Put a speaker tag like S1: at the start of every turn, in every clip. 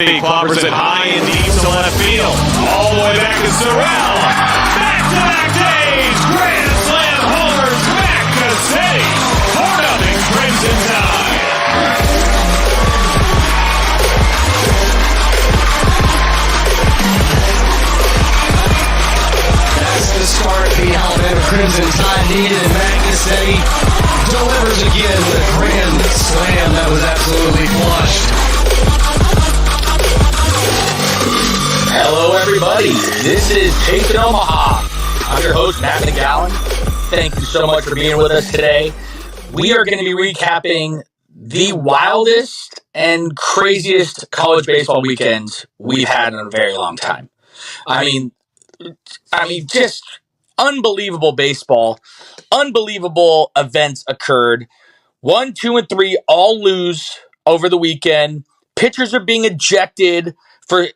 S1: He clobbers it high and deep to left field. All the way back to Sorrell. Back-to-back days. Grand slam homers back to city. 4-0 Crimson Tide.
S2: That's the start the Alabama Crimson Tide needed, and Magnusetti delivers again with a grand slam that was absolutely flushed.
S3: Hello, everybody. This is Tape in Omaha. I'm your host, Matt McGowan. Thank you so much for being with us today. We are going to be recapping the wildest and craziest college baseball weekend we've had in a very long time. I mean, just unbelievable baseball. Unbelievable events occurred. 1, 2, and 3 all lose over the weekend. Pitchers are being ejected for,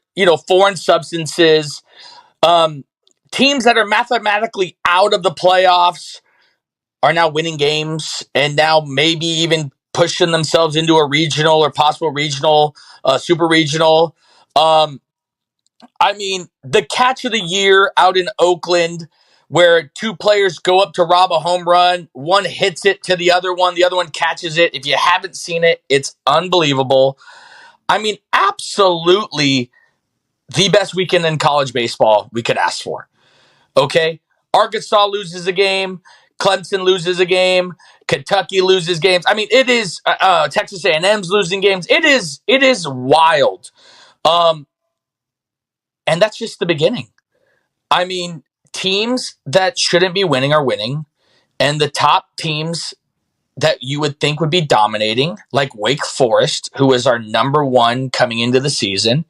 S3: foreign substances. Teams that are mathematically out of the playoffs are now winning games and now maybe even pushing themselves into a regional or possible regional, super regional. The catch of the year out in Oakland, where two players go up to rob a home run, one hits it to the other one catches it. If you haven't seen it, it's unbelievable. Absolutely the best weekend in college baseball we could ask for. Okay? Arkansas loses a game. Clemson loses a game. Kentucky loses games. It is Texas A&M's losing games. It is wild. And that's just the beginning. Teams that shouldn't be winning are winning. And the top teams that you would think would be dominating, like Wake Forest, who is our number one coming into the season,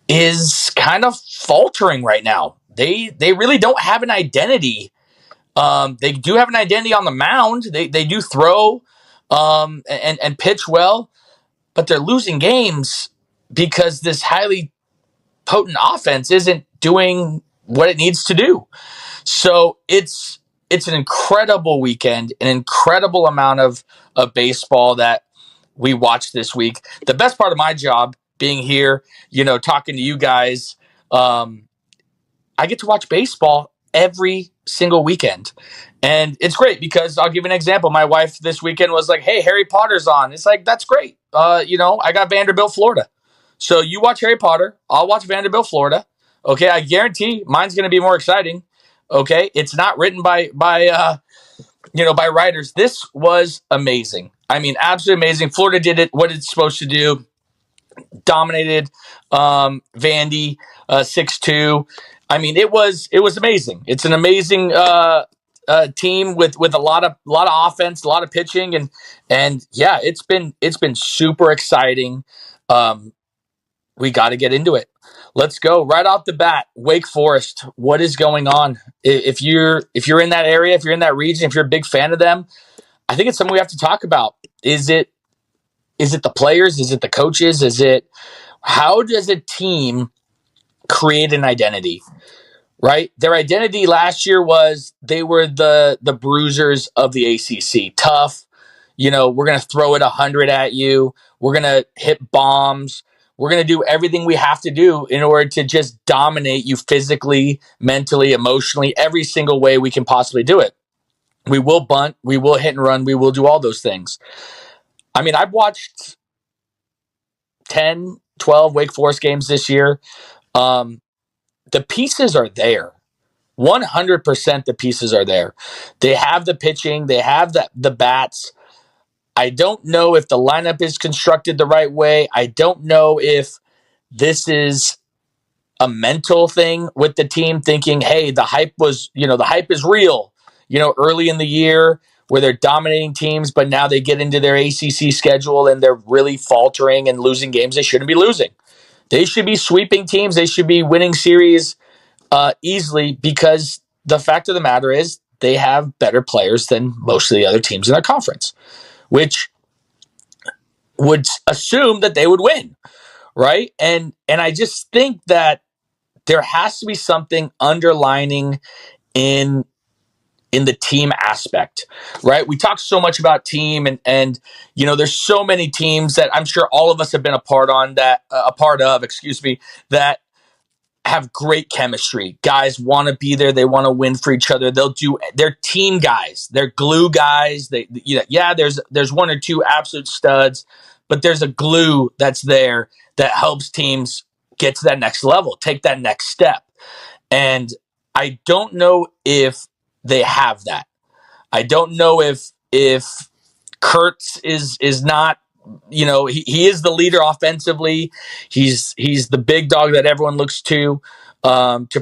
S3: is kind of faltering right now. They really don't have an identity. They do have an identity on the mound. They do throw and pitch well, but they're losing games because this highly potent offense isn't doing what it needs to do. So it's an incredible weekend, an incredible amount of baseball that we watched this week. The best part of my job being here, talking to you guys, I get to watch baseball every single weekend. And it's great because I'll give you an example. My wife this weekend was like, hey, Harry Potter's on. It's like, that's great. I got Vanderbilt, Florida. So you watch Harry Potter. I'll watch Vanderbilt, Florida. Okay, I guarantee mine's going to be more exciting. Okay, it's not written by writers. This was amazing. Absolutely amazing. Florida did what it's supposed to do. Dominated Vandy 6-2. It was amazing. It's an amazing team with a lot of offense, a lot of pitching, and yeah, it's been super exciting. We got to get into it. Let's go right off the bat. Wake Forest, what is going on? If you're in that area, if you're in that region, if you're a big fan of them, I think it's something we have to talk about. Is it the players? Is it the coaches? How does a team create an identity? Right? Their identity last year was they were the bruisers of the ACC. Tough. We're going to throw it 100 at you. We're going to hit bombs. We're going to do everything we have to do in order to just dominate you physically, mentally, emotionally, every single way we can possibly do it. We will bunt. We will hit and run. We will do all those things. I've watched 10, 12 Wake Forest games this year. The pieces are there. 100% the pieces are there. They have the pitching. They have the bats. I don't know if the lineup is constructed the right way. I don't know if this is a mental thing with the team thinking, hey, the hype is real, early in the year where they're dominating teams, but now they get into their ACC schedule and they're really faltering and losing games they shouldn't be losing. They should be sweeping teams. They should be winning series easily because the fact of the matter is they have better players than most of the other teams in their conference, which would assume that they would win, right? And I just think that there has to be something underlining in in the team aspect, right? We talk so much about team and there's so many teams that I'm sure all of us have been a part of, that have great chemistry. Guys want to be there. They want to win for each other. They're team guys. They're glue guys. There's one or two absolute studs, but there's a glue that's there that helps teams get to that next level, take that next step. And I don't know if they have that. I don't know if Kurtz is not, he is the leader offensively. He's the big dog that everyone looks to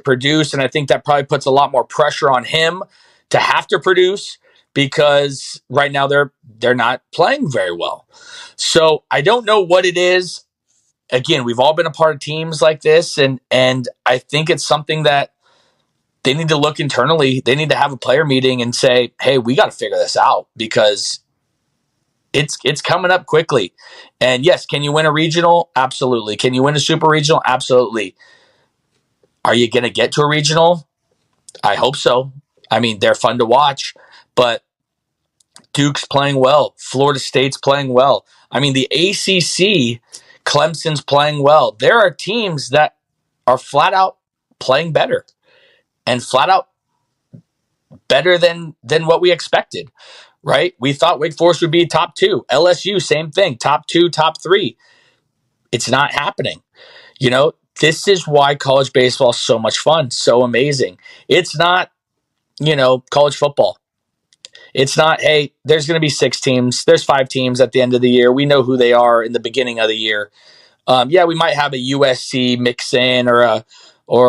S3: produce, and I think that probably puts a lot more pressure on him to have to produce because right now they're not playing very well. So I don't know what it is. Again, we've all been a part of teams like this, and I think it's something that they need to look internally. They need to have a player meeting and say, hey, we got to figure this out because it's coming up quickly. And yes, can you win a regional? Absolutely. Can you win a super regional? Absolutely. Are you going to get to a regional? I hope so. I mean, they're fun to watch, but Duke's playing well. Florida State's playing well. I mean, the ACC, Clemson's playing well. There are teams that are flat out playing better and flat out better than what we expected, right? We thought Wake Forest would be top 2. LSU, same thing, top 2, top 3. It's not happening. This is why college baseball is so much fun, so amazing. It's not, college football. It's not, hey, there's going to be 6 teams. There's 5 teams at the end of the year. We know who they are in the beginning of the year. We might have a USC mix in or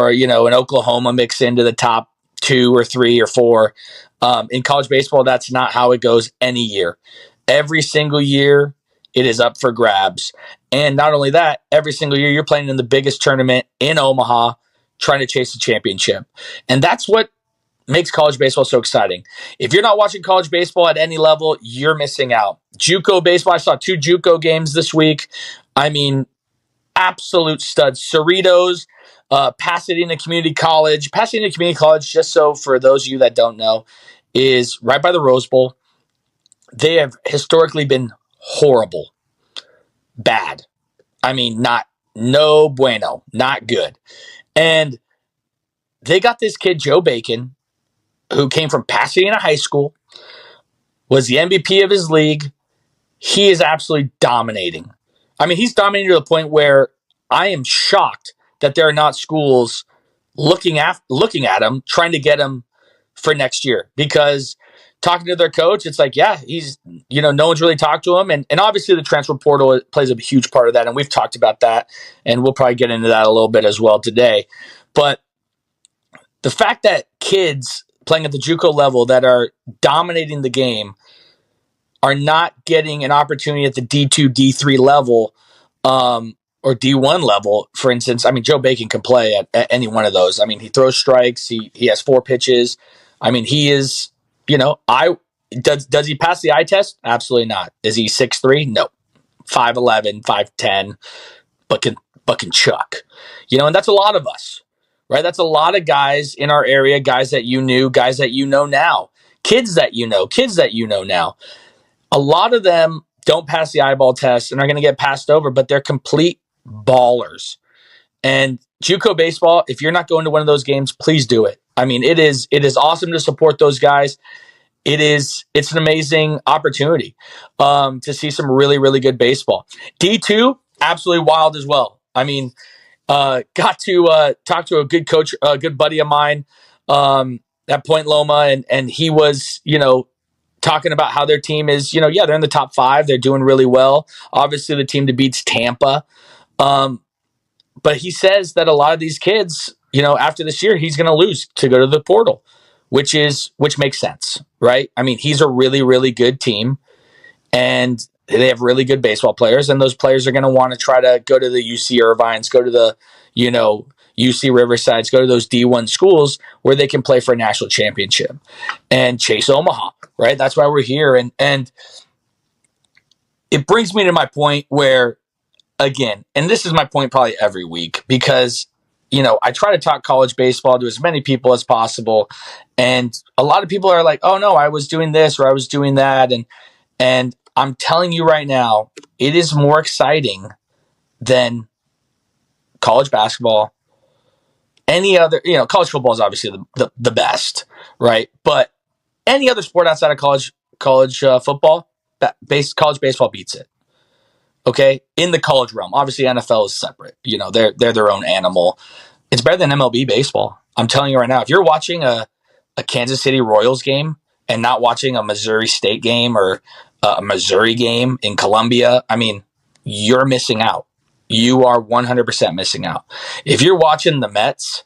S3: an Oklahoma mix into the top 2 or 3 or 4. In college baseball, that's not how it goes any year. Every single year, it is up for grabs. And not only that, every single year, you're playing in the biggest tournament in Omaha, trying to chase the championship. And that's what makes college baseball so exciting. If you're not watching college baseball at any level, you're missing out. JUCO baseball, I saw 2 JUCO games this week. I mean, absolute studs. Cerritos, Pasadena Community College. Pasadena Community College, just so for those of you that don't know, is right by the Rose Bowl. They have historically been horrible. Bad. I mean, no bueno. Not good. And they got this kid, Joe Bacon, who came from Pasadena High School, was the MVP of his league. He is absolutely dominating. I mean, he's dominating to the point where I am shocked that there are not schools looking at him, trying to get him for next year. Because talking to their coach, it's like, yeah, he's, no one's really talked to him. And obviously the transfer portal plays a huge part of that. And we've talked about that. And we'll probably get into that a little bit as well today. But the fact that kids playing at the JUCO level that are dominating the game are not getting an opportunity at the D2, D3 level, or D1 level, for instance. I mean, Joe Bacon can play at any one of those. I mean, he throws strikes. He has 4 pitches. I mean, he is, does he pass the eye test? Absolutely not. Is he 6'3"? No. 5'11", 5'10", but can chuck. And that's a lot of us, right? That's a lot of guys in our area, guys that you knew, guys that you know now, kids that you know now. A lot of them don't pass the eyeball test and are going to get passed over, but they're complete ballers. And JUCO baseball, if you're not going to one of those games, please do it. I mean, it is awesome to support those guys. It's an amazing opportunity to see some really, really good baseball. D2, absolutely wild as well. I mean, got to talk to a good coach, a good buddy of mine at Point Loma, and he was, talking about how their team is, they're in the top 5. They're doing really well. Obviously, the team to beat's Tampa. But he says that a lot of these kids, after this year, he's going to lose to go to the portal, which makes sense, right? I mean, he's a really, really good team, and they have really good baseball players, and those players are going to want to try to go to the UC Irvines, go to the, UC Riversides, go to those D1 schools where they can play for a national championship and chase Omaha, right? That's why we're here. And it brings me to my point where, again, and this is my point probably every week, because I try to talk college baseball to as many people as possible. And a lot of people are like, oh no, I was doing this or I was doing that. And I'm telling you right now, it is more exciting than college basketball. Any other, college football is obviously the best, right? But any other sport outside of college football, college baseball beats it. Okay, in the college realm, obviously NFL is separate. They're their own animal. It's better than MLB baseball. I'm telling you right now, if you're watching a Kansas City Royals game and not watching a Missouri State game or a Missouri game in Columbia, I mean, you're missing out. You are 100% missing out. If you're watching the Mets,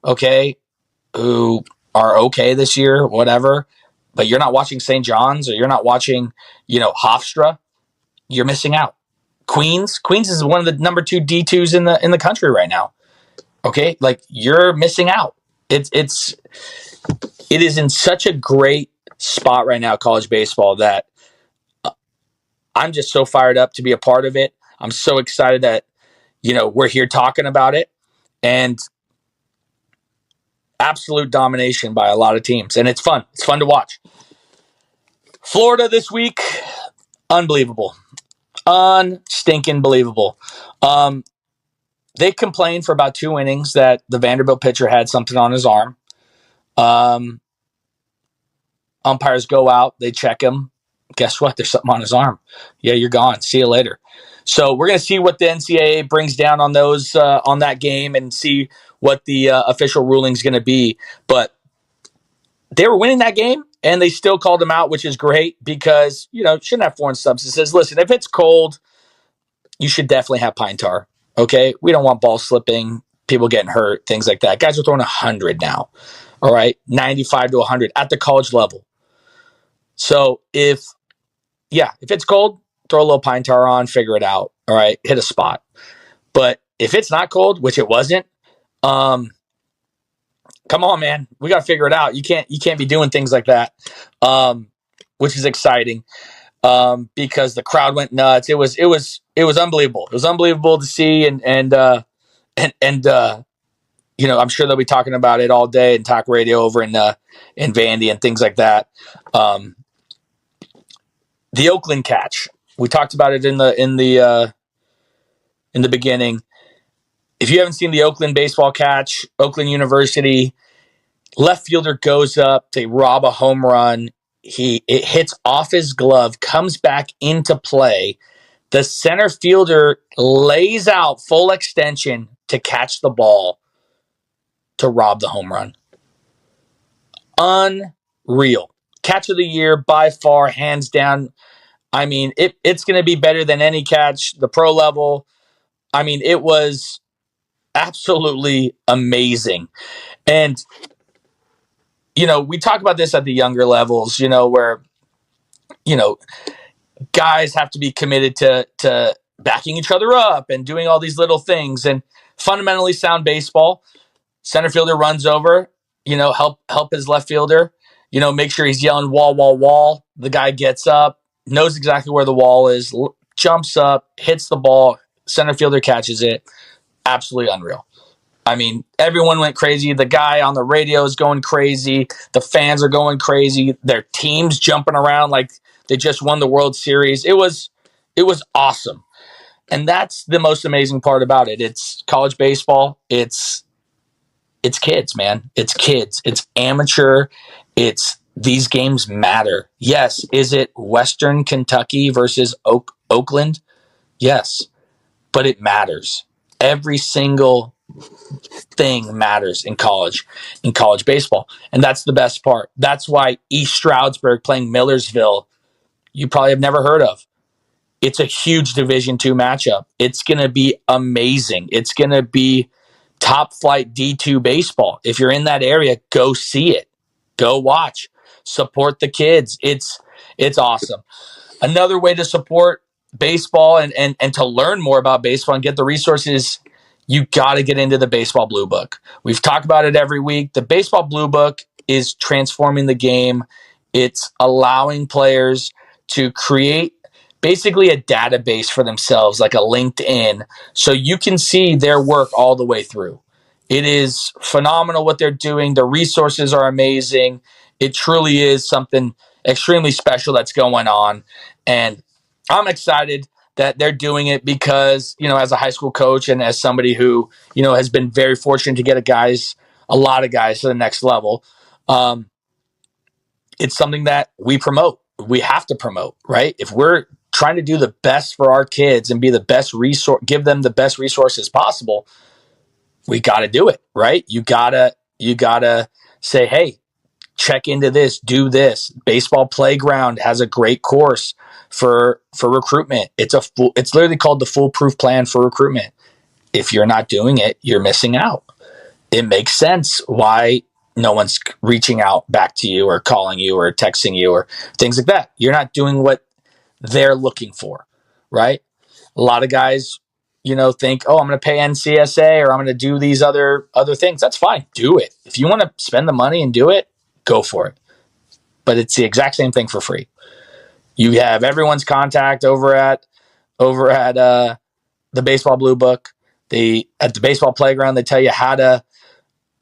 S3: okay, who are okay this year, whatever, but you're not watching St. John's or you're not watching, Hofstra, you're missing out. Queens is one of the number 2 D2s in the country right now. Okay, like you're missing out. It is in such a great spot right now, college baseball, that I'm just so fired up to be a part of it. I'm so excited that we're here talking about it, and absolute domination by a lot of teams, and it's fun. It's fun to watch. Florida this week, unbelievable, unstinking believable. They complained for about 2 innings that the Vanderbilt pitcher had something on his arm. Umpires go out, they check him. Guess what? There's something on his arm. Yeah, you're gone. See you later. So we're going to see what the NCAA brings down on those on that game and see what the official ruling is going to be. But they were winning that game, and they still called him out, which is great because, shouldn't have foreign substances. Listen, if it's cold, you should definitely have pine tar. Okay, we don't want ball slipping, people getting hurt, things like that. Guys are throwing 100 now. All right, 95 to 100 at the college level. So if it's cold, throw a little pine tar on, figure it out. All right, hit a spot. But if it's not cold, which it wasn't, come on, man, we got to figure it out. You can't be doing things like that, which is exciting. Because the crowd went nuts. It was unbelievable. It was unbelievable to see, and I'm sure they'll be talking about it all day and talk radio over in Vandy and things like that. The Oakland catch, we talked about it in the beginning. If you haven't seen the Oakland baseball catch, Oakland University, left fielder goes up, they rob a home run. It hits off his glove, comes back into play. The center fielder lays out full extension to catch the ball to rob the home run. Unreal. Catch of the year by far, hands down. I mean, it's going to be better than any catch, the pro level. I mean, it was absolutely amazing. And we talk about this at the younger levels, where, guys have to be committed to backing each other up and doing all these little things. And fundamentally sound baseball, center fielder runs over, help his left fielder, make sure he's yelling wall, wall, wall. The guy gets up, knows exactly where the wall is, jumps up, hits the ball, center fielder catches it. Absolutely unreal. I mean, everyone went crazy. The guy on the radio is going crazy. The fans are going crazy. Their team's jumping around like they just won the World Series. It was awesome. And that's the most amazing part about it. It's college baseball. It's kids, man. It's kids. It's amateur. These games matter. Yes. Is it Western Kentucky versus Oakland? Yes. But it matters. Every single thing matters in college baseball. And that's the best part. That's why East Stroudsburg playing Millersville, you probably have never heard of. It's a huge Division II matchup. It's going to be amazing. It's going to be top flight D2 baseball. If you're in that area, go see it. Go watch. Support the kids. It's awesome. Another way to support baseball and to learn more about baseball and get the resources, you got to get into the Baseball Blue Book. We've talked about it every week. The Baseball Blue Book is transforming the game. It's allowing players to create basically a database for themselves, like a LinkedIn, so you can see their work all the way through. It is phenomenal what they're doing. The resources are amazing. It truly is something extremely special that's going on. And I'm excited that they're doing it because, as a high school coach and as somebody who, has been very fortunate to get a lot of guys to the next level. It's something that we promote. We have to promote, right? If we're trying to do the best for our kids and be the best resource, give them the best resources possible, we got to do it, right? You gotta say, hey, check into this, do this. Baseball Playground has a great course for recruitment. It's literally called the Foolproof Plan for Recruitment. If you're not doing it, you're missing out. It makes sense why no one's reaching out back to you or calling you or texting you or things like that. You're not doing what they're looking for, right? A lot of guys, think, oh, I'm going to pay NCSA or I'm going to do these other things. That's fine. Do it. If you want to spend the money and do it, go for it. But it's the exact same thing for free. You have everyone's contact over at the Baseball Blue Book. At the Baseball Playground, they tell you how to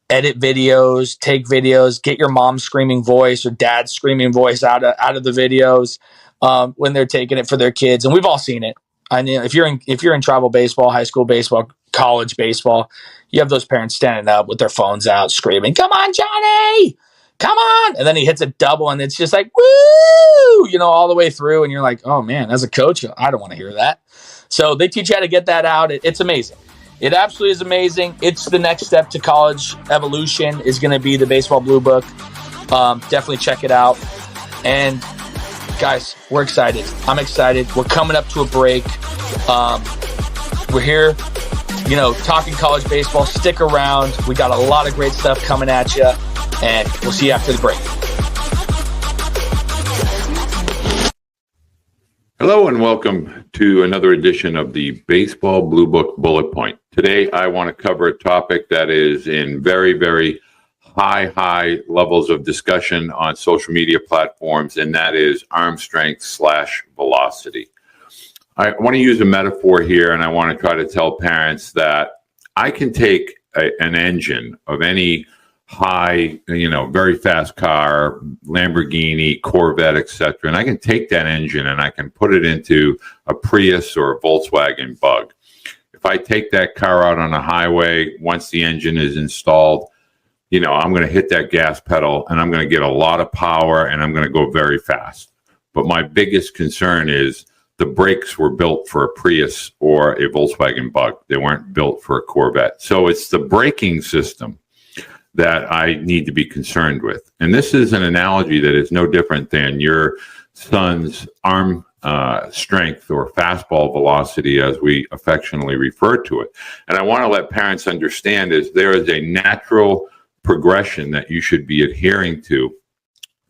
S3: edit videos, take videos, get your mom's screaming voice or dad's screaming voice out of the videos when they're taking it for their kids. And we've all seen it. I know if you're in travel baseball, high school baseball, college baseball, you have those parents standing up with their phones out screaming, "Come on, Johnny! Come on!" And then he hits a double and it's just like, woo, all the way through. And you're like, oh man, as a coach, I don't want to hear that. So they teach you how to get that out. It's amazing. It absolutely is amazing. It's the next step to college evolution is going to be the Baseball Blue Book. Definitely check it out. And guys, we're excited. I'm excited. We're coming up to a break. We're here, talking college baseball. Stick around. We got a lot of great stuff coming at you, and we'll see you after the break.
S4: Hello and welcome to another edition of the Baseball Blue Book Bullet Point. Today I want to cover a topic that is in very, very high levels of discussion on social media platforms, and that is arm strength / velocity. I want to use a metaphor here, and I want to try to tell parents that I can take an engine of any high, very fast car, Lamborghini, Corvette, etc., and I can take that engine and I can put it into a Prius or a Volkswagen Bug. If I take that car out on a highway, once the engine is installed, I'm going to hit that gas pedal and I'm going to get a lot of power and I'm going to go very fast. But my biggest concern is the brakes were built for a Prius or a Volkswagen Bug. They weren't built for a Corvette. So it's the braking system that I need to be concerned with. And this is an analogy that is no different than your son's arm strength or fastball velocity, as we affectionately refer to it. And I want to let parents understand is there is a natural progression that you should be adhering to.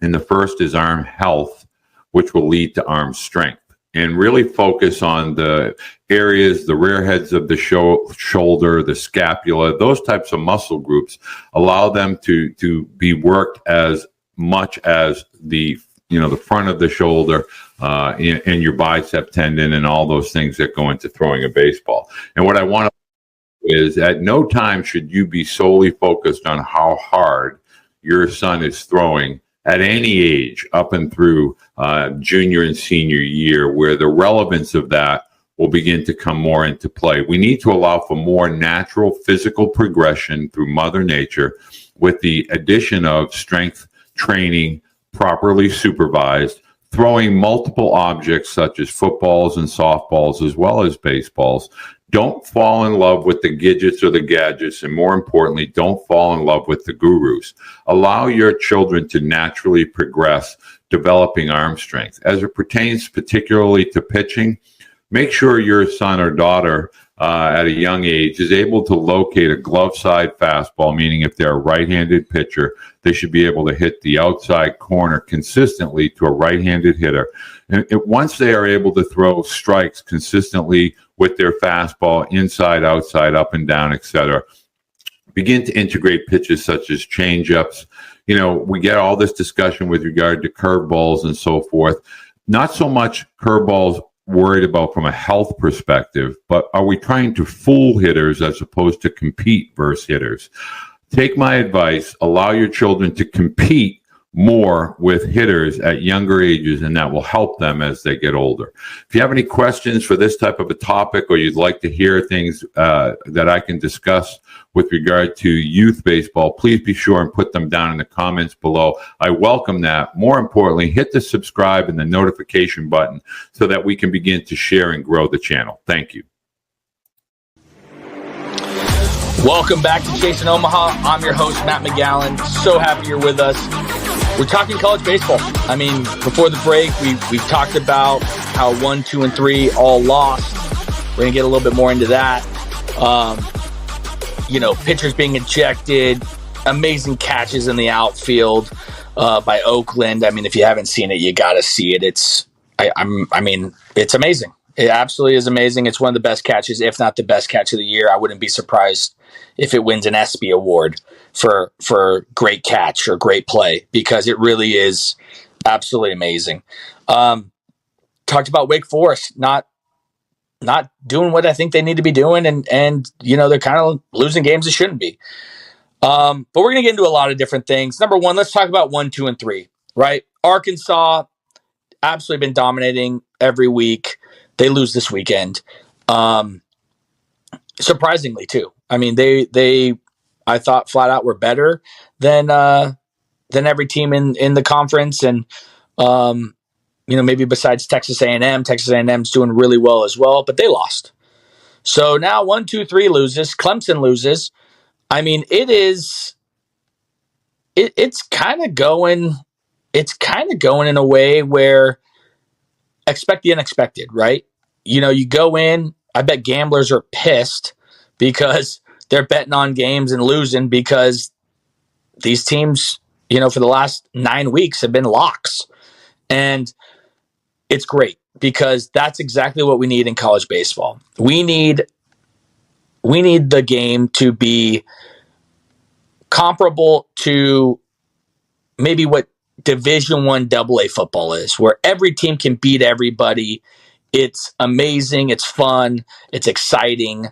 S4: And the first is arm health, which will lead to arm strength. And really focus on the areas, the rear heads of the shoulder, the scapula, those types of muscle groups, allow them to be worked as much as the front of the shoulder and your bicep tendon and all those things that go into throwing a baseball. And what I want to is at no time should you be solely focused on how hard your son is throwing at any age up and through junior and senior year, where the relevance of that will begin to come more into play. We need to allow for more natural physical progression through Mother Nature with the addition of strength training, properly supervised, throwing multiple objects such as footballs and softballs as well as baseballs. Don't fall in love with the gadgets or the gadgets, and more importantly, don't fall in love with the gurus. Allow your children to naturally progress, developing arm strength. As it pertains particularly to pitching, make sure your son or daughter at a young age is able to locate a glove side fastball, meaning if they're a right-handed pitcher, they should be able to hit the outside corner consistently to a right-handed hitter. And once they are able to throw strikes consistently with their fastball, inside, outside, up and down, etc., begin to integrate pitches such as changeups. We get all this discussion with regard to curveballs and so forth. Not so much curveballs worried about from a health perspective, but are we trying to fool hitters as opposed to compete versus hitters? Take my advice, allow your children to compete more with hitters at younger ages, and that will help them as they get older. If you have any questions for this type of a topic, or you'd like to hear things that I can discuss with regard to youth baseball, please be sure and put them down in the comments below. I welcome that. More importantly, hit the subscribe and the notification button so that we can begin to share and grow the channel. Thank you.
S3: Welcome back to Chasing Omaha. I'm your host, Matt McGowan. So happy you're with us. We're talking college baseball. I mean, before the break, we talked about how 1, 2, and 3 all lost. We're going to get a little bit more into that. Pitchers being ejected, amazing catches in the outfield by Oakland. I mean, if you haven't seen it, you got to see it. It's amazing. It absolutely is amazing. It's one of the best catches, if not the best catch of the year. I wouldn't be surprised if it wins an ESPY award for great catch or great play, because it really is absolutely amazing. Talked about Wake Forest not doing what I think they need to be doing, and they're kind of losing games they shouldn't be. But we're going to get into a lot of different things. Number one, let's talk about 1, 2, and 3, right? Arkansas absolutely been dominating every week. They lose this weekend. Surprisingly, too. I mean, they I thought flat out were better than every team in the conference, and maybe besides Texas A&M. Texas A&M's doing really well as well, but they lost. So now 1, 2, 3 loses. Clemson loses. I mean, it's kind of going in a way where expect the unexpected, right? You go in, I bet gamblers are pissed because they're betting on games and losing, because these teams, for the last 9 weeks have been locks. And it's great, because that's exactly what we need in college baseball. We need the game to be comparable to maybe what Division I AA football is, where every team can beat everybody. It's amazing. It's fun. It's exciting.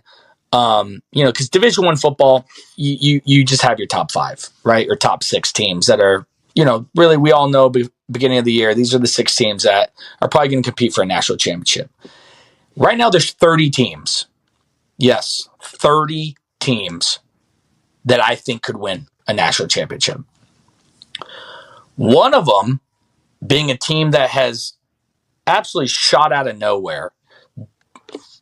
S3: Because Division I football, you just have your top 5, right? Or top 6 teams that are, really, we all know beginning of the year, these are the 6 teams that are probably going to compete for a national championship. Right now, there's 30 teams. Yes, 30 teams that I think could win a national championship. One of them being a team that has absolutely shot out of nowhere,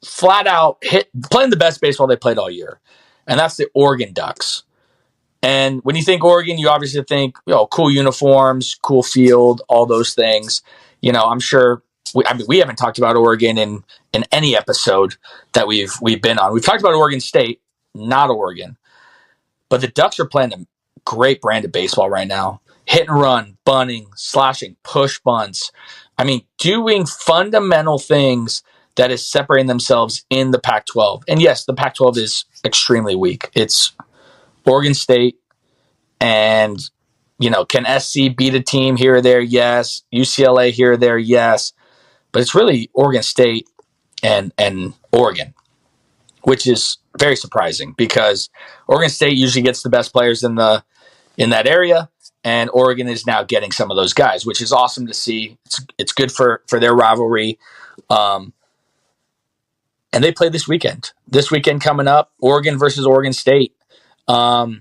S3: flat out playing the best baseball they played all year, and that's the Oregon Ducks. And when you think Oregon, you obviously think, cool uniforms, cool field, all those things. I'm sure we haven't talked about Oregon in any episode that we've been on. We've talked about Oregon State, not Oregon. But the Ducks are playing a great brand of baseball right now. Hit and run, bunting, slashing, push bunts. I mean, doing fundamental things that is separating themselves in the Pac-12. And yes, the Pac-12 is extremely weak. It's Oregon State, and, can SC beat a team here or there? Yes. UCLA here or there? Yes. But it's really Oregon State and Oregon, which is very surprising, because Oregon State usually gets the best players in that area, and Oregon is now getting some of those guys, which is awesome to see. It's good for their rivalry. And they play this weekend. This weekend coming up, Oregon versus Oregon State. The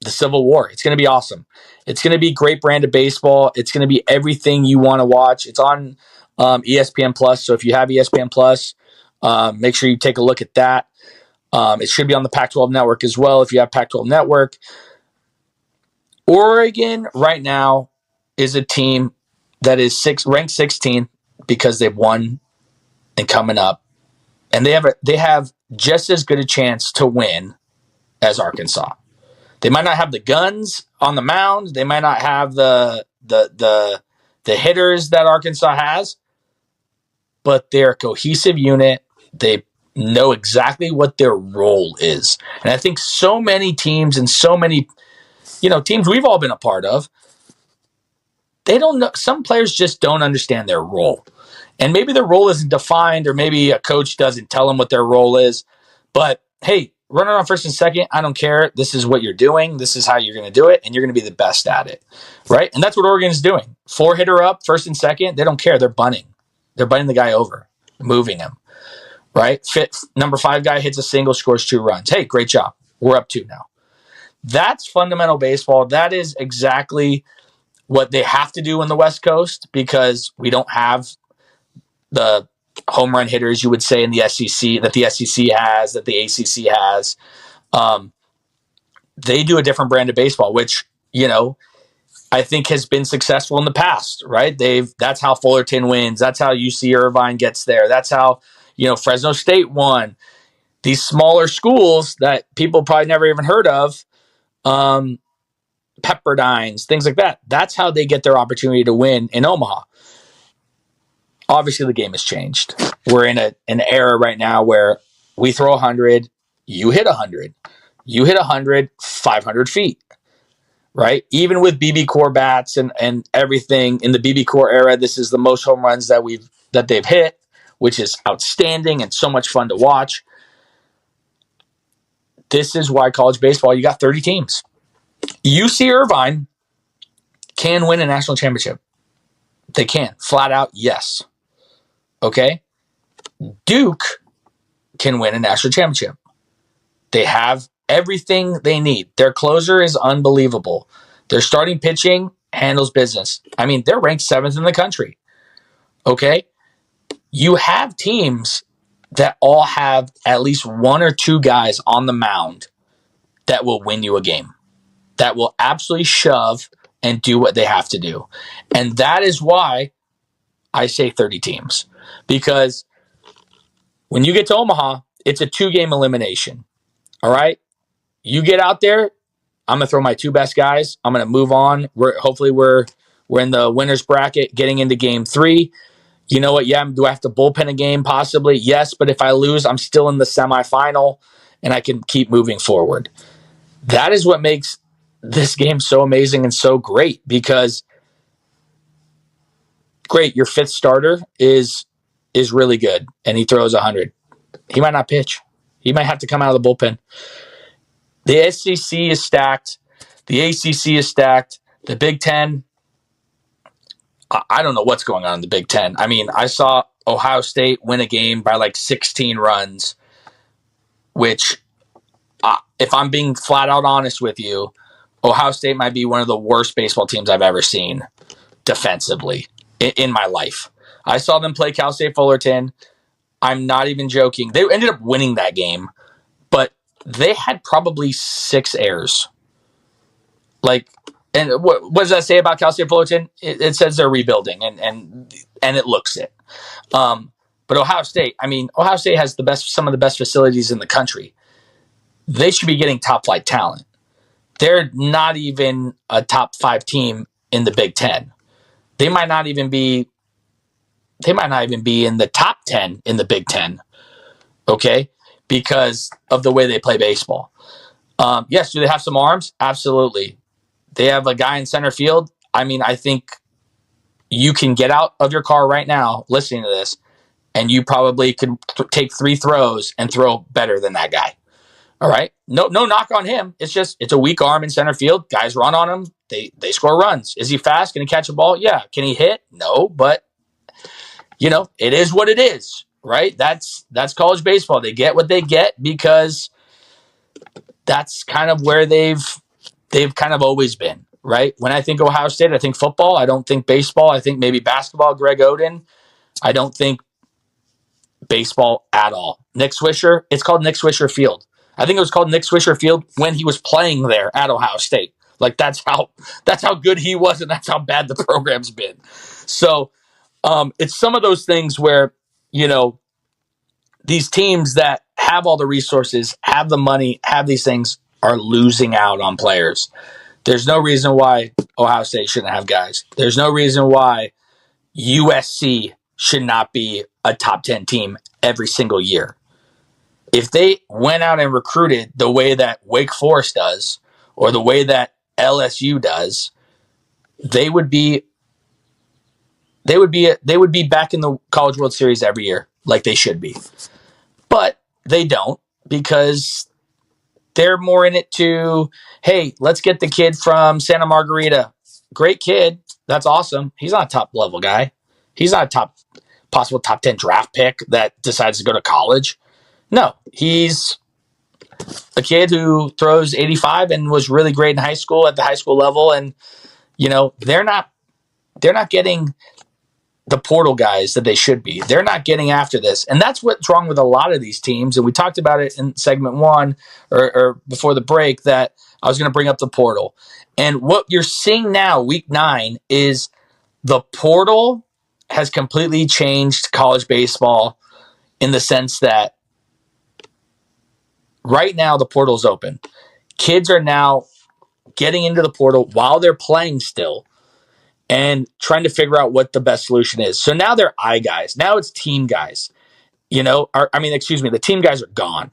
S3: Civil War. It's going to be awesome. It's going to be great brand of baseball. It's going to be everything you want to watch. It's on ESPN Plus. So if you have ESPN Plus, make sure you take a look at that. It should be on the Pac-12 network as well if you have Pac-12 network. Oregon right now is a team that is ranked 16th because they've won and coming up. And they have just as good a chance to win as Arkansas. They might not have the guns on the mound. They might not have the hitters that Arkansas has, but they're a cohesive unit. They know exactly what their role is. And I think so many teams and so many, teams we've all been a part of, they don't know. Some players just don't understand their role. And maybe their role isn't defined, or maybe a coach doesn't tell them what their role is. But hey, runner on first and second, I don't care. This is what you're doing. This is how you're going to do it, and you're going to be the best at it, right? And that's what Oregon's doing. 4-hitter up, first and second, they don't care. They're bunting. They're bunting the guy over, moving him, right? Number 5 guy hits a single, scores 2 runs. Hey, great job. We're up 2 now. That's fundamental baseball. That is exactly what they have to do in the West Coast, because we don't have the home run hitters, you would say, in the SEC, that the SEC has, that the ACC has. They do a different brand of baseball, which, I think has been successful in the past, right? That's how Fullerton wins. That's how UC Irvine gets there. That's how, Fresno State won. These smaller schools that people probably never even heard of, Pepperdines, things like that. That's how they get their opportunity to win in Omaha. Obviously, the game has changed. We're in an era right now where we throw 100, you hit 100. You hit 100, 500 feet, right? Even with BB Core bats and everything in the BB Core era, this is the most home runs that they've hit, which is outstanding and so much fun to watch. This is why college baseball, you got 30 teams. UC Irvine can win a national championship. They can. Flat out, yes. Okay? Duke can win a national championship. They have everything they need. Their closer is unbelievable. Their starting pitching handles business. I mean, they're ranked 7th in the country. Okay? You have teams that all have at least 1 or 2 guys on the mound that will win you a game, that will absolutely shove and do what they have to do. And that is why I say 30 teams. Because when you get to Omaha, it's a 2-game elimination. All right? You get out there, I'm going to throw my 2 best guys. I'm going to move on. Hopefully we're in the winner's bracket getting into game 3. You know what? Yeah, do I have to bullpen a game? Possibly. Yes, but if I lose, I'm still in the semifinal and I can keep moving forward. That is what makes this game so amazing and so great, because great, your 5th starter is really good and he throws 100. He might not pitch. He might have to come out of the bullpen. The SEC is stacked. The ACC is stacked. The Big Ten, I don't know what's going on in the Big Ten. I mean, I saw Ohio State win a game by like 16 runs, which, if I'm being flat out honest with you, Ohio State might be one of the worst baseball teams I've ever seen defensively in my life. I saw them play Cal State Fullerton. I'm not even joking. They ended up winning that game, but they had probably 6 errors. And what does that say about Cal State Fullerton? It says they're rebuilding, and it looks it. But Ohio State has some of the best facilities in the country. They should be getting top flight talent. They're not even a top 5 team in the Big Ten. They might not even be in the top 10 in the Big Ten. Okay? Because of the way they play baseball. Yes, do they have some arms? Absolutely. They have a guy in center field. I mean, I think you can get out of your car right now listening to this, and you probably could take 3 throws and throw better than that guy. All right? No knock on him. It's a weak arm in center field. Guys run on him. They score runs. Is he fast? Can he catch a ball? Yeah. Can he hit? No, but it is what it is, right? That's college baseball. They get what they get because that's kind of where they've kind of always been, right? When I think Ohio State, I think football. I don't think baseball. I think maybe basketball, Greg Oden. I don't think baseball at all. Nick Swisher, it's called Nick Swisher Field. I think it was called Nick Swisher Field when he was playing there at Ohio State. Like that's how good he was, and that's how bad the program's been. So it's some of those things where, these teams that have all the resources, have the money, have these things, are losing out on players. There's no reason why Ohio State shouldn't have guys. There's no reason why USC should not be a top 10 team every single year. If they went out and recruited the way that Wake Forest does or the way that LSU does, they would be they would be back in the College World Series every year, like they should be. But they don't, because they're more in it to, hey, let's get the kid from Santa Margarita. Great kid. That's awesome. He's not a top level guy. He's not a possible top 10 draft pick that decides to go to college. No, he's a kid who throws 85 and was really great in high school at the high school level. And, they're not getting the portal guys that they should be. They're not getting after this. And that's what's wrong with a lot of these teams. And we talked about it in segment 1 or before the break, that I was going to bring up the portal. And what you're seeing now, week 9, is the portal has completely changed college baseball, in the sense that right now the portal's open. Kids are now getting into the portal while they're playing still, and trying to figure out what the best solution is. So now they're I guys. Now it's team guys. The team guys are gone.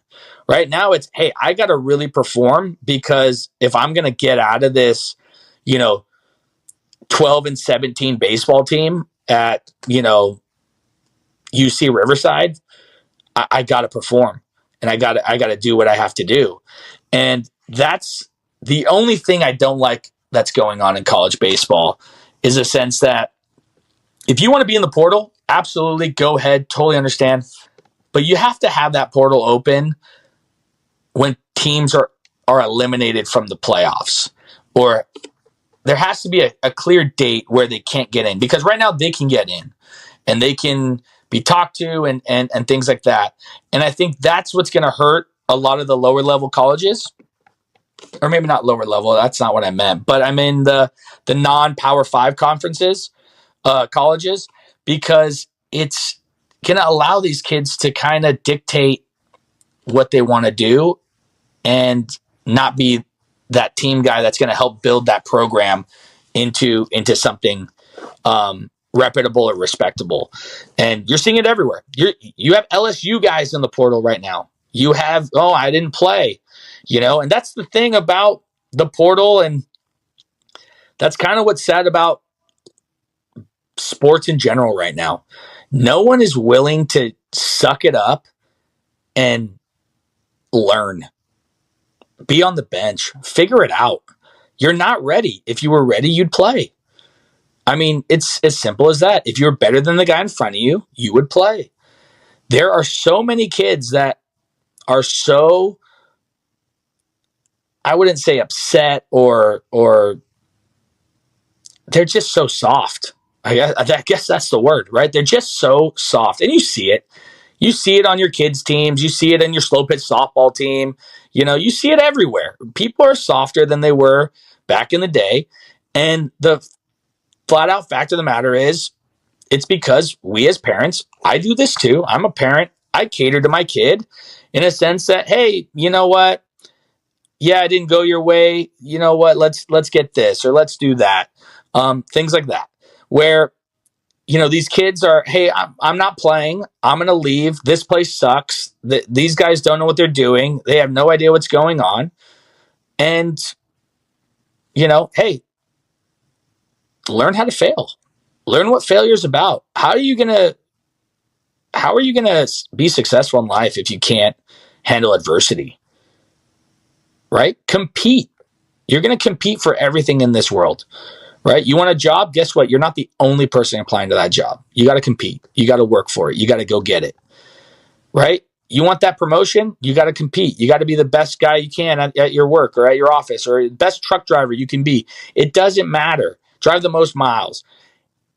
S3: Right now it's, hey, I got to really perform, because if I'm going to get out of this, 12-17 baseball team at, UC Riverside, I got to perform, and I got to do what I have to do. And that's the only thing I don't like that's going on in college baseball, is a sense that if you want to be in the portal, absolutely go ahead, totally understand. But you have to have that portal open when teams are eliminated from the playoffs, or there has to be a clear date where they can't get in, because right now they can get in and they can be talked to and things like that. And I think that's what's going to hurt a lot of the lower level colleges. Or maybe not lower level. That's not what I meant. But I mean the non-Power 5 conferences, colleges, because it's going to allow these kids to kind of dictate what they want to do, and not be that team guy that's going to help build that program into something reputable or respectable. And you're seeing it everywhere. You have LSU guys in the portal right now. You have, I didn't play. And that's the thing about the portal, and that's kind of what's sad about sports in general right now. No one is willing to suck it up and learn. Be on the bench. Figure it out. You're not ready. If you were ready, you'd play. I mean, it's as simple as that. If you're better than the guy in front of you, you would play. There are so many kids that are so, I wouldn't say upset, or they're just so soft. I guess that's the word, right? They're just so soft. And you see it. You see it on your kids' teams. You see it in your slow pitch softball team. You see it everywhere. People are softer than they were back in the day. And the flat out fact of the matter is, it's because we as parents, I do this too. I'm a parent. I cater to my kid in a sense that, hey, you know what? Yeah, I didn't go your way. You know what? Let's get this, or let's do that. Things like that, where, these kids are, hey, I'm not playing. I'm going to leave. This place sucks. These guys don't know what they're doing. They have no idea what's going on. And, hey, learn how to fail. Learn what failure is about. How are you going to be successful in life if you can't handle adversity? Right? Compete. You're going to compete for everything in this world. Right? You want a job? Guess what? You're not the only person applying to that job. You got to compete. You got to work for it. You got to go get it. Right? You want that promotion? You got to compete. You got to be the best guy you can at your work or at your office, or the best truck driver you can be. It doesn't matter. Drive the most miles.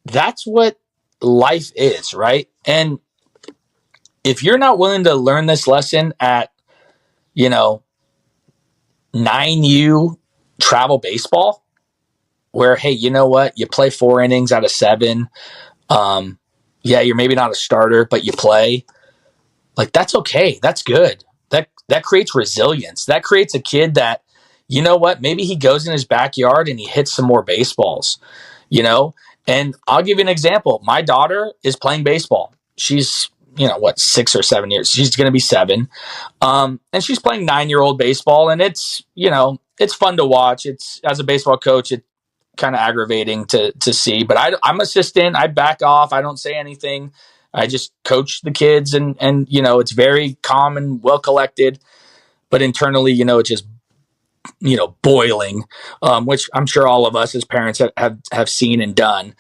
S3: That's what life is, right? And if you're not willing to learn this lesson at, 9U travel baseball, where, hey, you know what? You play 4 innings out of 7. Yeah, you're maybe not a starter, but you play. Like, that's okay. That's good. That creates resilience. That creates a kid that, you know what? Maybe he goes in his backyard and he hits some more baseballs, And I'll give you an example. My daughter is playing baseball. She's, 6 or 7 years. She's going to be 7. And she's playing 9-year-old baseball, and it's, it's fun to watch. It's, as a baseball coach, kind of aggravating to see. But I'm assistant. I back off. I don't say anything. I just coach the kids, and it's very calm and well collected. But internally, it's just boiling, which I'm sure all of us as parents have seen and done.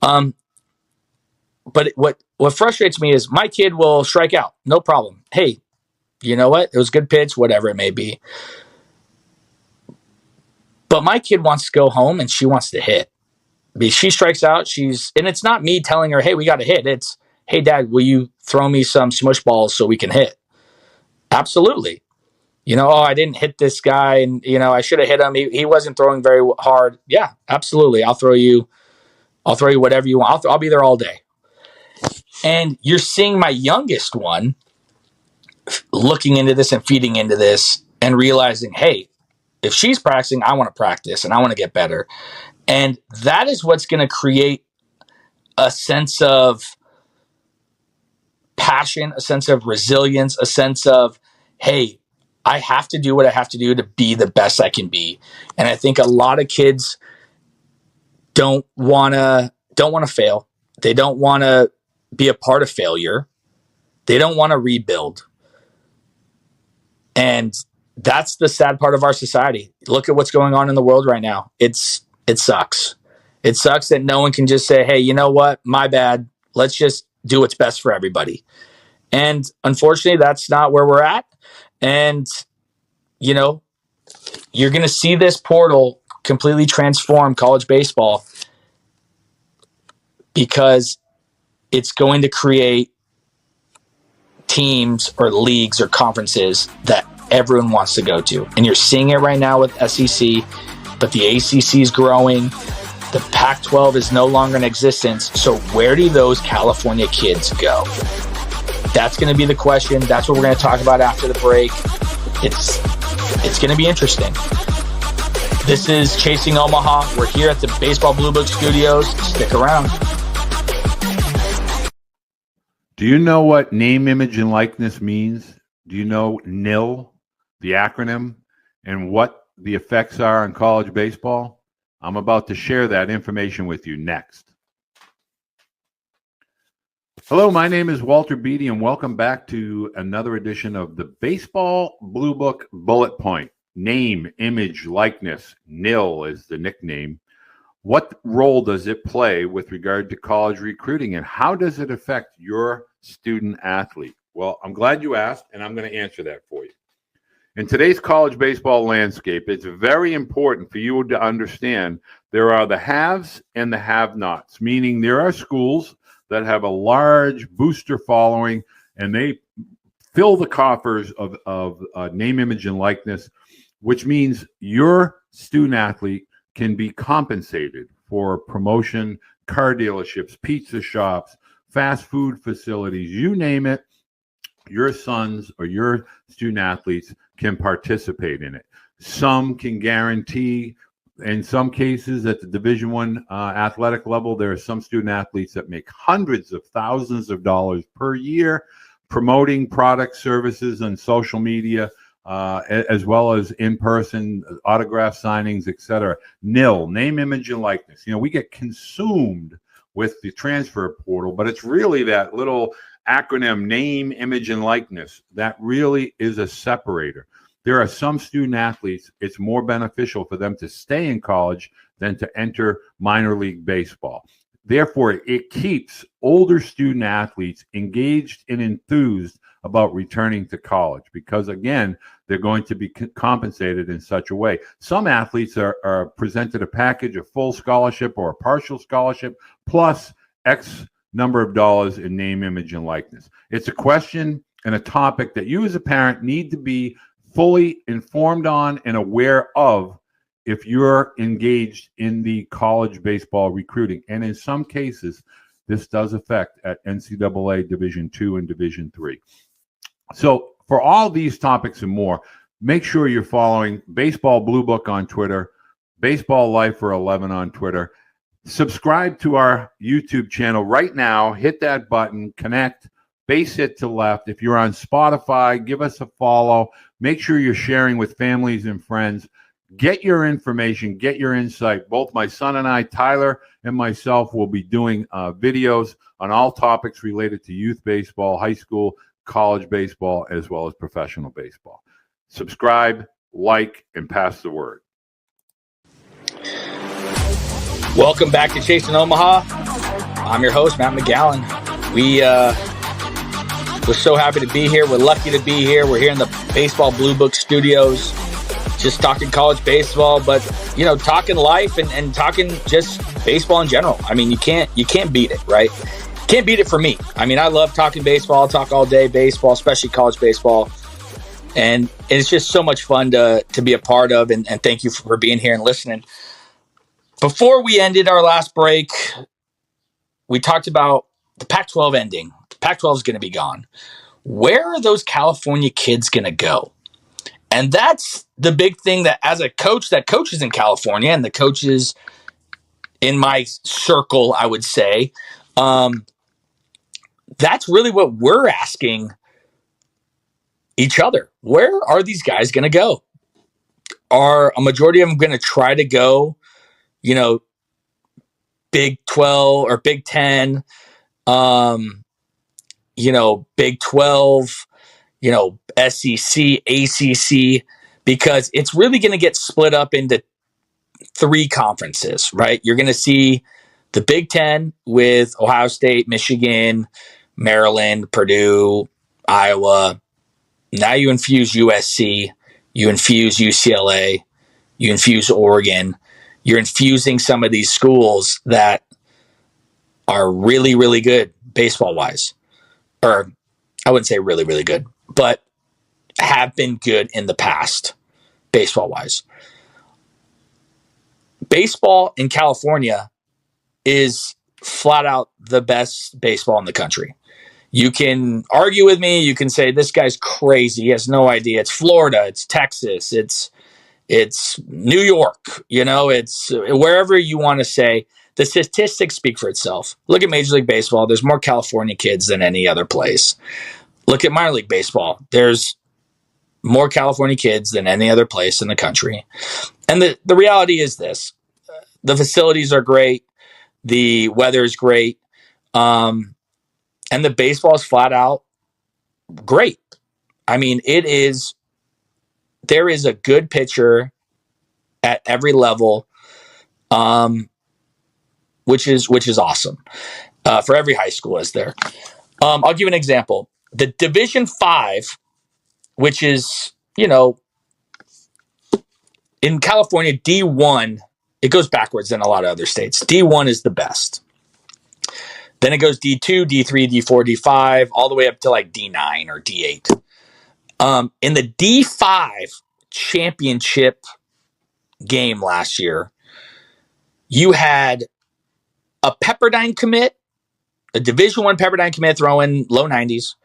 S3: But what frustrates me is my kid will strike out, no problem. Hey, you know what? It was a good pitch, whatever it may be. But my kid wants to go home and she wants to hit. She strikes out. And it's not me telling her, hey, we got to hit. It's, hey, Dad, will you throw me some smush balls so we can hit? Absolutely. I didn't hit this guy, and I should have hit him. He wasn't throwing very hard. Yeah, absolutely. I'll throw you whatever you want. I'll be there all day. And you're seeing my youngest one looking into this and feeding into this and realizing, hey, if she's practicing, I want to practice and I want to get better. And that is what's going to create a sense of passion, a sense of resilience, a sense of, hey, I have to do what I have to do to be the best I can be. And I think a lot of kids don't want to fail. They don't want to be a part of failure. They don't want to rebuild. And that's the sad part of our society. Look at what's going on in the world right now. It sucks. It sucks that no one can just say, hey, you know what? My bad. Let's just do what's best for everybody. And unfortunately, that's not where we're at. And, you're going to see this portal completely transform college baseball because it's going to create teams or leagues or conferences that everyone wants to go to. And you're seeing it right now with SEC, but the ACC is growing. The Pac-12 is no longer in existence. So where do those California kids go? That's going to be the question. That's what we're going to talk about after the break. It's going to be interesting. This is Chasing Omaha. We're here at the Baseball Blue Book Studios. Stick around.
S4: Do you know what name, image, and likeness means? Do you know NIL, the acronym, and what the effects are on college baseball? I'm about to share that information with you next. Hello, my name is Walter Beatty, and welcome back to another edition of the Baseball Blue Book Bullet Point. Name, image, likeness, NIL is the nickname. What role does it play with regard to college recruiting, and how does it affect your student athlete? Well, I'm glad you asked, and I'm going to answer that for you. In today's college baseball landscape, it's very important for you to understand there are the haves and the have-nots, meaning there are schools that have a large booster following, and they fill the coffers of name, image, and likeness, which means your student athlete can be compensated for promotion, car dealerships, pizza shops, fast food facilities, you name it. Your sons or your student athletes can participate in it. Some can guarantee, in some cases at the Division I athletic level, there are some student athletes that make hundreds of thousands of dollars per year promoting products, services, and social media, as well as in-person autograph signings, etc. NIL, name, image, and likeness. We get consumed with the transfer portal, but it's really that little acronym, name, image, and likeness, that really is a separator. There are some student athletes, it's more beneficial for them to stay in college than to enter minor league baseball. Therefore, it keeps older student athletes engaged and enthused about returning to college because, again, they're going to be compensated in such a way. Some athletes are presented a package of full scholarship or a partial scholarship plus X number of dollars in name, image, and likeness. It's a question and a topic that you as a parent need to be fully informed on and aware of if you're engaged in the college baseball recruiting. And in some cases, this does affect at NCAA Division II and Division III. So for all these topics and more, make sure you're following Baseball Blue Book on Twitter, Baseball Life for 11 on Twitter. Subscribe to our YouTube channel right now. Hit that button, connect, base hit to left. If you're on Spotify, give us a follow. Make sure you're sharing with families and friends. Get your information, get your insight. Both my son and I, Tyler and myself, will be doing videos on all topics related to youth baseball, high school, college baseball, as well as professional baseball. Subscribe, like, and pass the word.
S3: Welcome back to Chasing Omaha. I'm your host, Matt McGowan. We're so happy to be here. We're lucky to be here. We're here in the Baseball Blue Book studios, just talking college baseball, but talking life and talking just baseball in general. I mean, you can't beat it, right? Can't beat it for me. I mean, I love talking baseball. I'll talk all day baseball, especially college baseball. And it's just so much fun to be a part of. And thank you for being here and listening. Before we ended our last break, we talked about the Pac-12 ending. The Pac-12 is going to be gone. Where are those California kids going to go? And that's the big thing that as a coach that coaches in California and the coaches in my circle, I would say, that's really what we're asking each other. Where are these guys going to go? Are a majority of them going to try to go, Big 12 or Big 10, Big 12, SEC, ACC, because it's really going to get split up into three conferences, right? You're going to see the Big 10 with Ohio State, Michigan, Maryland, Purdue, Iowa. Now you infuse USC, you infuse UCLA, you infuse Oregon. You're infusing some of these schools that are really, really good baseball-wise. Or I wouldn't say really, really good, but have been good in the past baseball-wise. Baseball in California is flat out the best baseball in the country. You can argue with me. You can say this guy's crazy. He has no idea. It's Florida. It's Texas. It's New York. It's wherever you want to say. The statistics speak for itself. Look at Major League Baseball. There's more California kids than any other place. Look at minor league baseball. There's more California kids than any other place in the country. And the reality is this. The facilities are great. The weather is great. And the baseball is flat out great. I mean, there is a good pitcher at every level, which is awesome. For every high school is there. I'll give you an example. The Division 5, which is, in California, D1, it goes backwards in a lot of other states. D1 is the best. Then it goes D2, D3, D4, D5, all the way up to like D9 or D8. In the D5 championship game last year, you had a Pepperdine commit, a Division I Pepperdine commit throwing low 90s,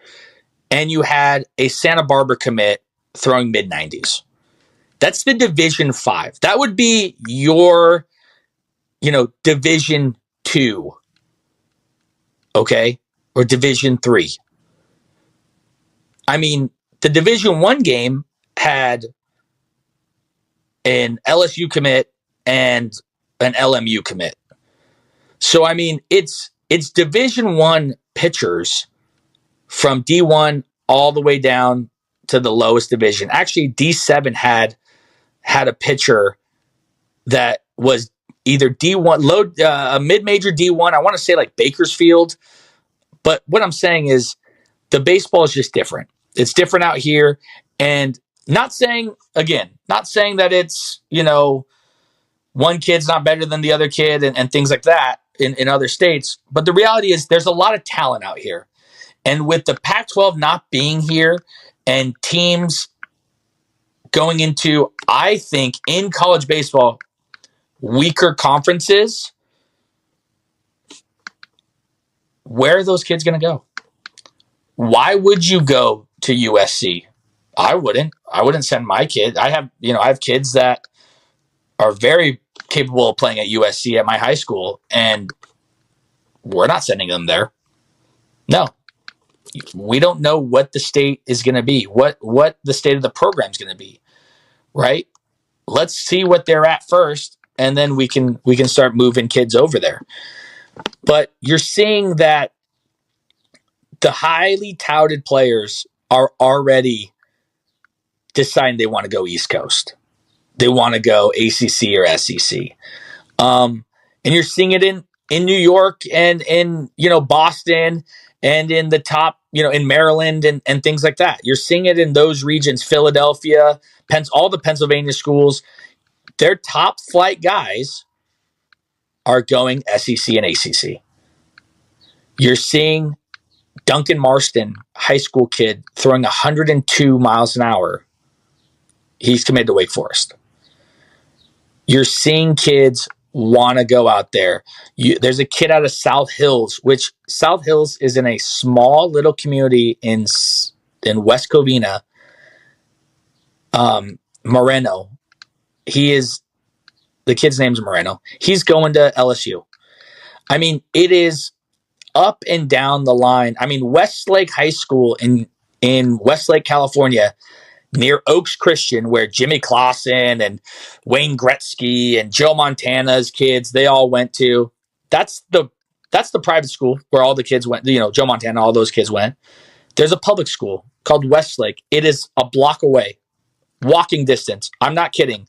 S3: and you had a Santa Barbara commit throwing mid 90s. That's the Division 5. That would be your, Division 2. Okay? Or Division 3. I mean, the Division 1 game had an LSU commit and an LMU commit. So, I mean, it's Division 1 pitchers from D1 all the way down to the lowest division. Actually, D7 had a pitcher that was either D1, a mid-major D1. I want to say like Bakersfield. But what I'm saying is the baseball is just different. It's different out here. And not saying that it's, one kid's not better than the other kid and things like that in other states. But the reality is there's a lot of talent out here. And with the Pac-12 not being here and teams going into, I think, in college baseball, weaker conferences, where are those kids going to go? Why would you go to USC? I wouldn't send my kid. I have kids that are very capable of playing at USC at my high school, and we're not sending them there. No. We don't know what the state is going to be, what the state of the program is going to be, right? let's see what they're at first, and then we can start moving kids over there. But you're seeing that the highly touted players are already deciding they want to go East Coast. They want to go ACC or SEC. And you're seeing it in New York and in, Boston and in the top, in Maryland and things like that. You're seeing it in those regions, Philadelphia, all the Pennsylvania schools. Their top flight guys are going SEC and ACC. You're seeing Duncan Marston, high school kid, throwing 102 miles an hour. He's committed to Wake Forest. You're seeing kids want to go out there. There's a kid out of South Hills, which South Hills is in a small little community in West Covina. Moreno. The kid's name's Moreno. He's going to LSU. I mean, it is up and down the line. I mean, Westlake High School in Westlake, California, near Oaks Christian, where Jimmy Clausen and Wayne Gretzky and Joe Montana's kids, they all went to. That's the private school where all the kids went. Joe Montana, all those kids went. There's a public school called Westlake. It is a block away, walking distance. I'm not kidding.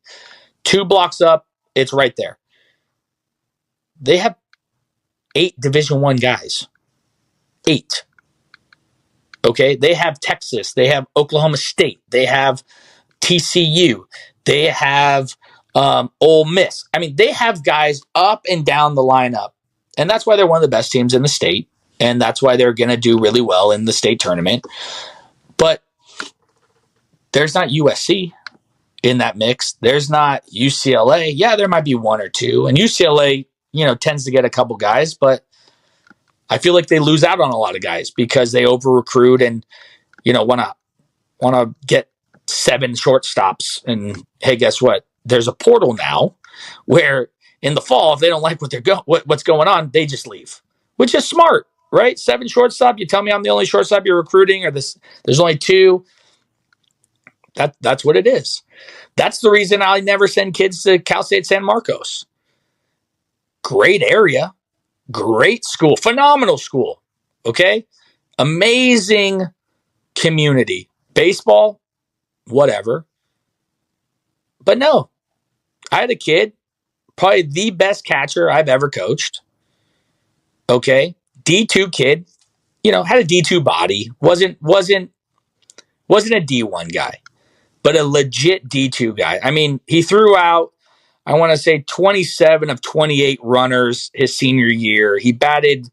S3: 2 blocks up, it's right there. They have 8 Division I guys. 8. Okay, they have Texas, they have Oklahoma State, they have TCU, they have Ole Miss. I mean, they have guys up and down the lineup, and that's why they're one of the best teams in the state, and that's why they're going to do really well in the state tournament. But there's not USC in that mix. There's not UCLA. Yeah, there might be 1 or 2, and UCLA, tends to get a couple guys, but I feel like they lose out on a lot of guys because they over recruit and want to get 7 shortstops. And hey, guess what? There's a portal now where in the fall, if they don't like what's going on, they just leave, which is smart, right? 7 shortstop. You tell me I'm the only shortstop you're recruiting, or there's only 2. That's what it is. That's the reason I never send kids to Cal State San Marcos. Great area. Great school, phenomenal school, okay? Amazing community. Baseball, whatever. But no, I had a kid, probably the best catcher I've ever coached, okay? D2 kid, had a D2 body, wasn't a D1 guy, but a legit D2 guy. I mean, he threw out, I want to say 27 of 28 runners his senior year. He batted,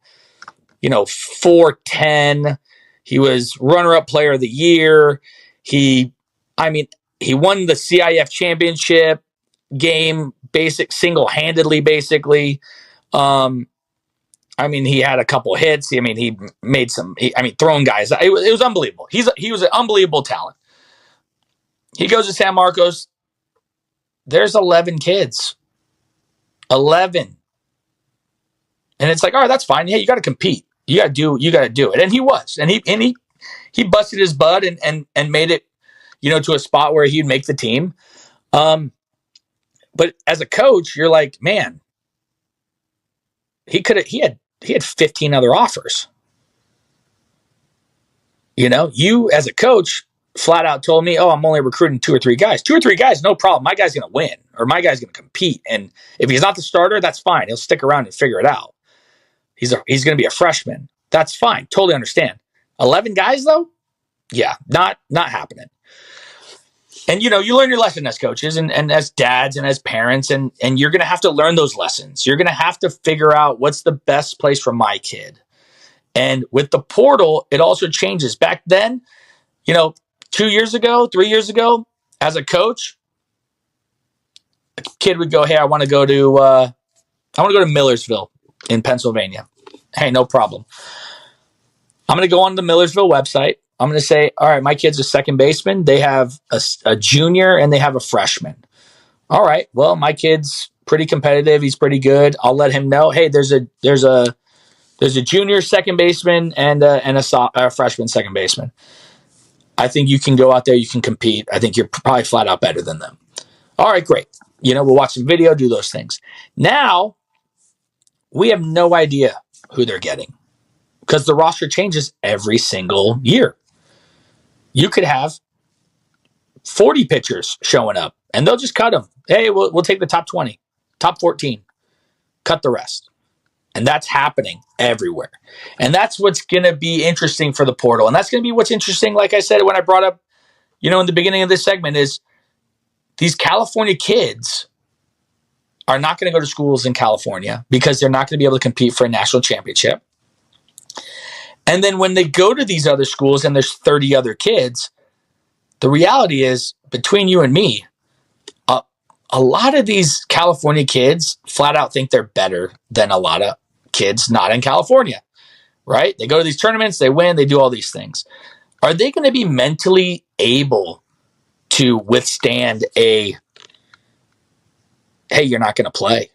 S3: .410. He was runner-up player of the year. He won the CIF championship game, single-handedly, basically. He had a couple hits. He made throwing guys. It was unbelievable. He was an unbelievable talent. He goes to San Marcos. There's 11 kids. 11. And it's like, all right, that's fine. Yeah, you got to compete. You got to do it. And he was. And he busted his butt and made it, to a spot where he'd make the team. But as a coach, you're like, man, he had 15 other offers. You as a coach flat out told me, oh, I'm only recruiting 2 or 3 guys. 2 or 3 guys, no problem. My guy's going to win, or my guy's going to compete. And if he's not the starter, that's fine. He'll stick around and figure it out. He's going to be a freshman. That's fine. Totally understand. 11 guys, though? Yeah, not happening. And, you learn your lesson as coaches and as dads and as parents, and you're going to have to learn those lessons. You're going to have to figure out what's the best place for my kid. And with the portal, it also changes. Back then, 2 years ago, 3 years ago, as a coach, a kid would go, hey, I want to go to Millersville in Pennsylvania. Hey, no problem. I'm going to go on the Millersville website. I'm going to say, all right, my kid's a second baseman. They have a junior and they have a freshman. All right, well, my kid's pretty competitive. He's pretty good. I'll let him know, hey, there's a junior second baseman and a freshman second baseman. I think you can go out there, you can compete. I think you're probably flat out better than them. All right, great. We'll watch some video, do those things. Now, we have no idea who they're getting because the roster changes every single year. You could have 40 pitchers showing up, and they'll just cut them. Hey, we'll take the top 20, top 14, cut the rest. And that's happening everywhere. And that's what's going to be interesting for the portal. And that's going to be what's interesting, like I said, when I brought up, in the beginning of this segment, is these California kids are not going to go to schools in California because they're not going to be able to compete for a national championship. And then when they go to these other schools and there's 30 other kids, the reality is, between you and me, a lot of these California kids flat out think they're better than a lot of kids not in California, right? They go to these tournaments, they win, they do all these things. Are they going to be mentally able to withstand hey, you're not going to play.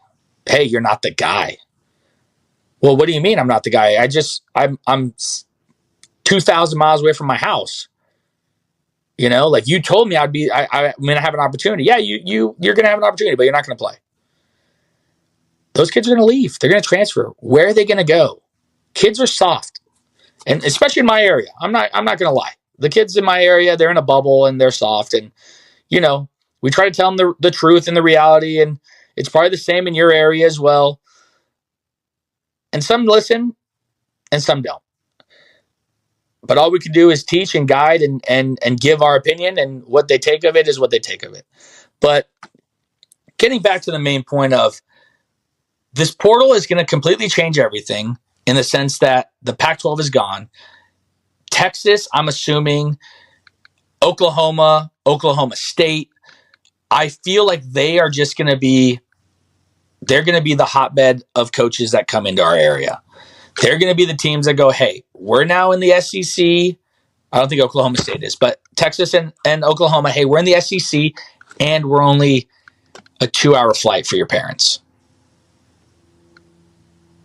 S3: Hey, you're not the guy. Well, what do you mean I'm not the guy? I'm 2,000 miles away from my house. Like you told me I'm going to have an opportunity. Yeah, you're going to have an opportunity, but you're not going to play. Those kids are going to leave. They're going to transfer. Where are they going to go? Kids are soft. And especially in my area. I'm not going to lie. The kids in my area, they're in a bubble and they're soft. And, we try to tell them the truth and the reality. And it's probably the same in your area as well. And some listen and some don't. But all we can do is teach and guide and give our opinion, and what they take of it is what they take of it. But getting back to the main point of this portal is going to completely change everything in the sense that the Pac-12 is gone. Texas, I'm assuming, Oklahoma State, I feel like they are just going to be, they're going to be the hotbed of coaches that come into our area. They're going to be the teams that go, hey, we're now in the SEC. I don't think Oklahoma State is, but Texas and Oklahoma, hey, we're in the SEC, and we're only a 2-hour flight for your parents.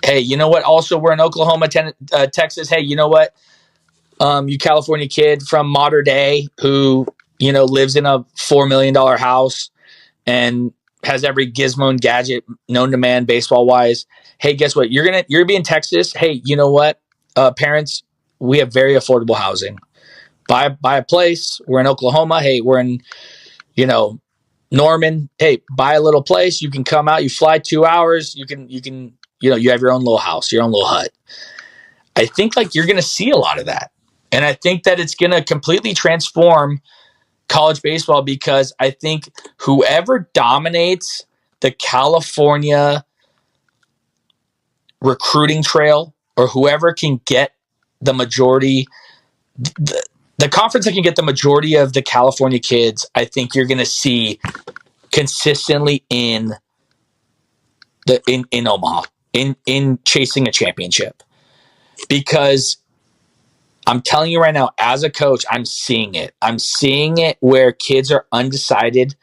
S3: Hey, you know what? Also, we're in Oklahoma, Texas. Hey, you know what? You California kid from Mater Dei who, lives in a $4 million house and has every gizmo and gadget known to man baseball-wise. Hey, guess what? You're gonna be in Texas. Hey, you know what? Parents, we have very affordable housing. Buy a place. We're in Oklahoma. Hey, we're in, Norman. Hey, buy a little place. You can come out. You fly 2 hours. You can you have your own little house, your own little hut. I think you're going to see a lot of that. And I think that it's going to completely transform college baseball because I think whoever dominates the California recruiting trail or whoever can get the majority, the conference that can get the majority of the California kids, I think you're going to see consistently in Omaha, in chasing a championship. Because I'm telling you right now, as a coach, I'm seeing it. I'm seeing it where kids are undecided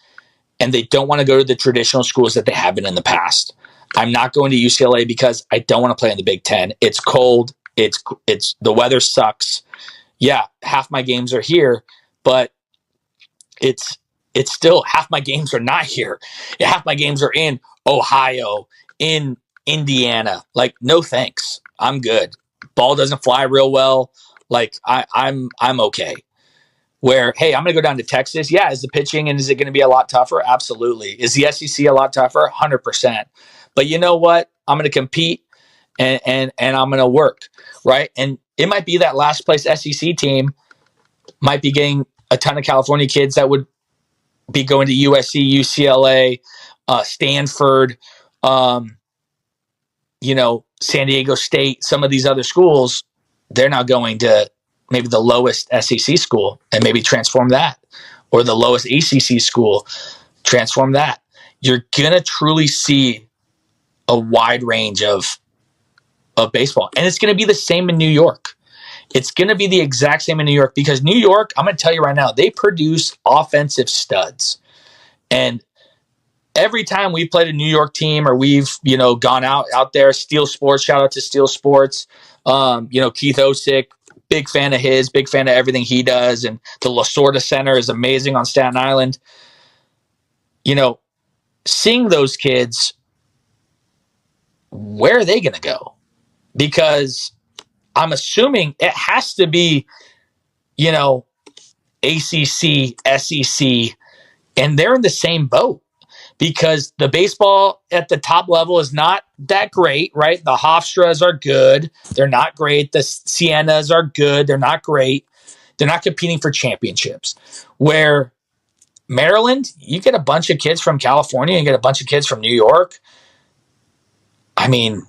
S3: and they don't want to go to the traditional schools that they have been in the past. I'm not going to UCLA because I don't want to play in the Big Ten. It's cold. It's the weather sucks. Yeah, half my games are here, but it's still half my games are not here. Half my games are in Ohio, in Indiana. No thanks. I'm good. Ball doesn't fly real well. I'm okay. Where, hey, I'm going to go down to Texas. Yeah, is the pitching and is it going to be a lot tougher? Absolutely. Is the SEC a lot tougher? 100%. But you know what? I'm going to compete and I'm going to work, right? And it might be that last place SEC team might be getting a ton of California kids that would be going to USC, UCLA, Stanford, San Diego State, some of these other schools. They're now going to maybe the lowest SEC school and maybe transform that, or the lowest ACC school, transform that. You're going to truly see a wide range of baseball. And it's going to be the same in New York. It's going to be the exact same in New York because New York, I'm going to tell you right now, they produce offensive studs. And every time we've played a New York team or we've, gone out there, Steel Sports, shout out to Steel Sports, Keith Osick, big fan of his, big fan of everything he does. And the Lasorda Center is amazing on Staten Island. seeing those kids, where are they going to go? Because I'm assuming it has to be, ACC, SEC, and they're in the same boat because the baseball at the top level is not that great, right? The Hofstras are good. They're not great. The Siennas are good. They're not great. They're not competing for championships. Where Maryland, you get a bunch of kids from California, you get a bunch of kids from New York. I mean,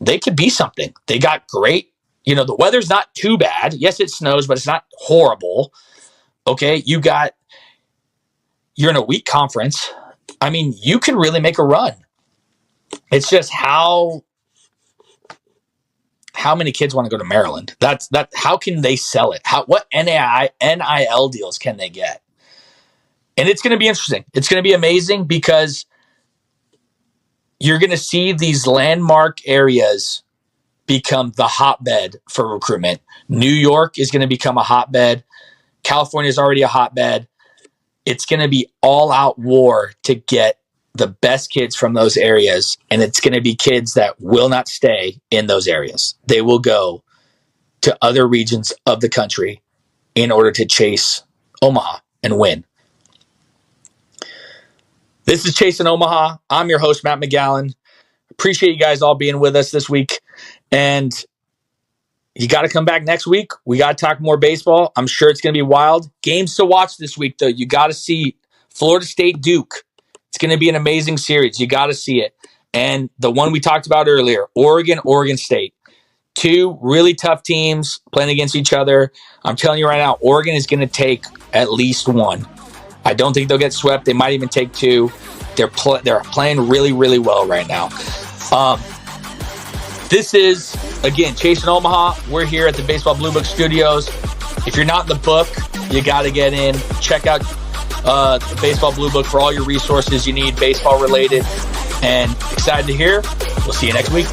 S3: they could be something. They got great. The weather's not too bad. Yes, it snows, but it's not horrible. Okay, you're in a weak conference. I mean, you can really make a run. It's just how many kids want to go to Maryland? That's how can they sell it? What NIL deals can they get? And it's going to be interesting. It's going to be amazing because you're going to see these landmark areas become the hotbed for recruitment. New York is going to become a hotbed. California is already a hotbed. It's going to be all-out war to get the best kids from those areas, and it's going to be kids that will not stay in those areas. They will go to other regions of the country in order to chase Omaha and win. This is Chasing Omaha. I'm your host, Matt McGowan. Appreciate you guys all being with us this week. And you got to come back next week. We got to talk more baseball. I'm sure it's going to be wild. Games to watch this week, though. You got to see Florida State Duke. It's going to be an amazing series. You got to see it. And the one we talked about earlier, Oregon State. Two really tough teams playing against each other. I'm telling you right now, Oregon is going to take at least one. I don't think they'll get swept. They might even take two. They're playing really, really well right now. This is, again, Chasing Omaha. We're here at the Baseball Blue Book Studios. If you're not in the book, you got to get in. Check out the Baseball Blue Book for all your resources you need baseball related. And excited to hear. We'll see you next week.